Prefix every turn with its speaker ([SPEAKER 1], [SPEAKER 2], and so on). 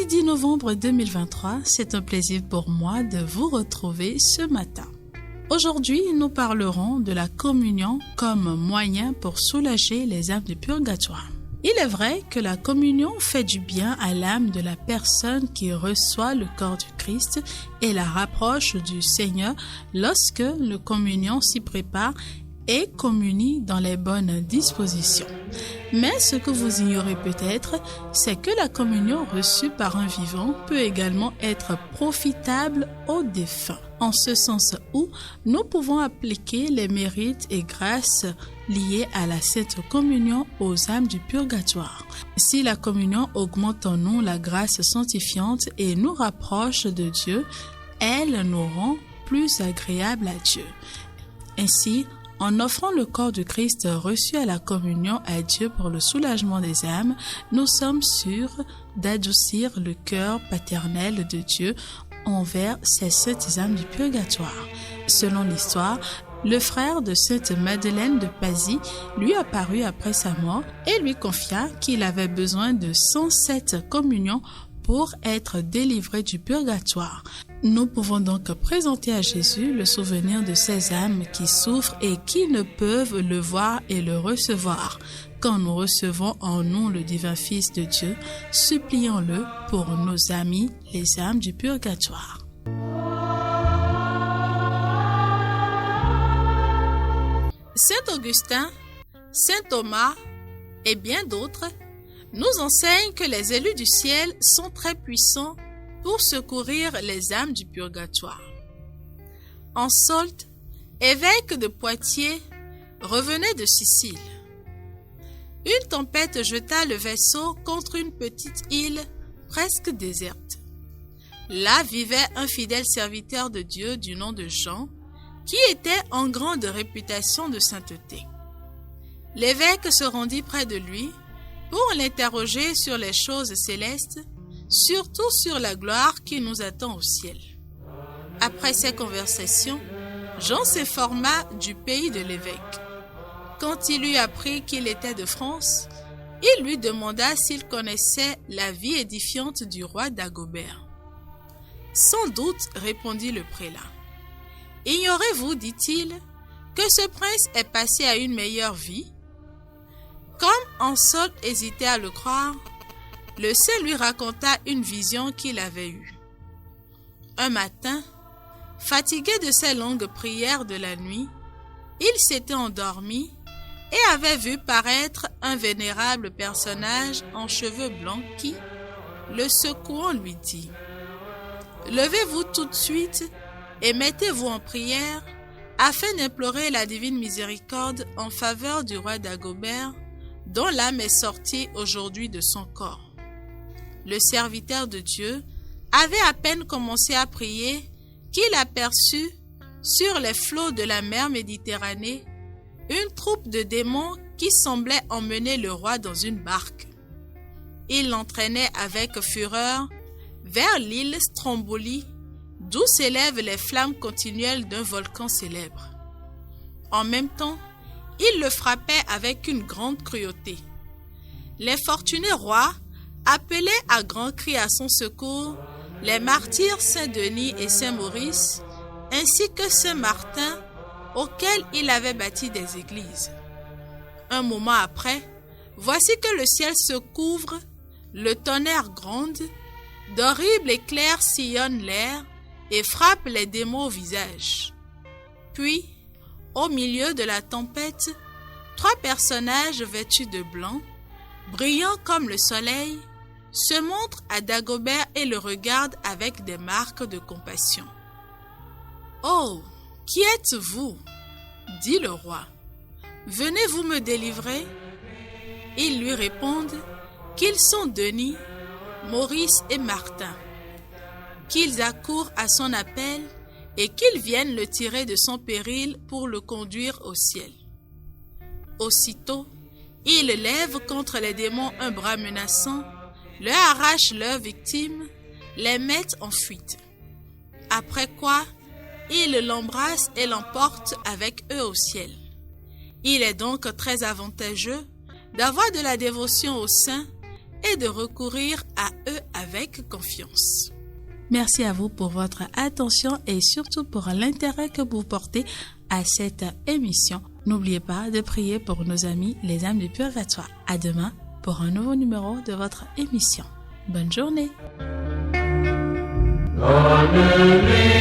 [SPEAKER 1] Mardi 10 novembre 2023, c'est un plaisir pour moi de vous retrouver ce matin. Aujourd'hui, nous parlerons de la communion comme moyen pour soulager les âmes du purgatoire. Il est vrai que la communion fait du bien à l'âme de la personne qui reçoit le corps du Christ et la rapproche du Seigneur lorsque le communion s'y prépare et communie dans les bonnes dispositions. Mais ce que vous ignorez peut-être, c'est que la communion reçue par un vivant peut également être profitable aux défunts, en ce sens où nous pouvons appliquer les mérites et grâces liées à la Sainte Communion aux âmes du purgatoire. Si la communion augmente en nous la grâce sanctifiante et nous rapproche de Dieu, elle nous rend plus agréables à Dieu. Ainsi, en offrant le corps du Christ reçu à la communion à Dieu pour le soulagement des âmes, nous sommes sûrs d'adoucir le cœur paternel de Dieu envers ces saintes âmes du purgatoire. Selon l'histoire, le frère de sainte Madeleine de Pasie lui apparut après sa mort et lui confia qu'il avait besoin de 107 communions pour être délivré du purgatoire. Nous pouvons donc présenter à Jésus le souvenir de ces âmes qui souffrent et qui ne peuvent le voir et le recevoir. Quand nous recevons en nous le divin Fils de Dieu, supplions-le pour nos amis, les âmes du purgatoire. Saint Augustin, Saint Thomas et bien d'autres nous enseignent que les élus du ciel sont très puissants pour secourir les âmes du purgatoire. Ansolt, évêque de Poitiers, revenait de Sicile. Une tempête jeta le vaisseau contre une petite île presque déserte. Là vivait un fidèle serviteur de Dieu du nom de Jean, qui était en grande réputation de sainteté. L'évêque se rendit près de lui pour l'interroger sur les choses célestes, surtout sur la gloire qui nous attend au ciel. Après ces conversations, Jean s'informa du pays de l'évêque. Quand il eut appris qu'il était de France, il lui demanda s'il connaissait la vie édifiante du roi Dagobert. « Sans doute, répondit le prélat. « Ignorez-vous, dit-il, que ce prince est passé à une meilleure vie ?» Comme Ansolt hésitait à le croire, le saint lui raconta une vision qu'il avait eue. Un matin, fatigué de ses longues prières de la nuit, il s'était endormi et avait vu paraître un vénérable personnage en cheveux blancs qui, le secouant, lui dit « Levez-vous tout de suite et mettez-vous en prière afin d'implorer la divine miséricorde en faveur du roi Dagobert, dont l'âme est sortie aujourd'hui de son corps. » Le serviteur de Dieu avait à peine commencé à prier qu'il aperçut, sur les flots de la mer Méditerranée, une troupe de démons qui semblait emmener le roi dans une barque. Il l'entraînait avec fureur vers l'île Stromboli, d'où s'élèvent les flammes continuelles d'un volcan célèbre. En même temps, il le frappait avec une grande cruauté. L'infortuné roi appelait à grands cris à son secours les martyrs Saint-Denis et Saint-Maurice, ainsi que Saint-Martin, auxquels il avait bâti des églises. Un moment après, voici que le ciel se couvre, le tonnerre gronde, d'horribles éclairs sillonnent l'air et frappent les démons au visage. Puis, au milieu de la tempête, 3 personnages vêtus de blanc, brillants comme le soleil, se montrent à Dagobert et le regardent avec des marques de compassion. « Oh, qui êtes-vous » dit le roi. « Venez-vous me délivrer ?» Ils lui répondent qu'ils sont Denis, Maurice et Martin, qu'ils accourent à son appel et qu'ils viennent le tirer de son péril pour le conduire au ciel. Aussitôt, ils lèvent contre les démons un bras menaçant, leur arrachent leurs victimes, les mettent en fuite. Après quoi, ils l'embrassent et l'emportent avec eux au ciel. Il est donc très avantageux d'avoir de la dévotion aux saints et de recourir à eux avec confiance. Merci à vous pour votre attention et surtout pour l'intérêt que vous portez à cette émission. N'oubliez pas de prier pour nos amis, les âmes du purgatoire. À demain pour un nouveau numéro de votre émission. Bonne journée. Alleluia.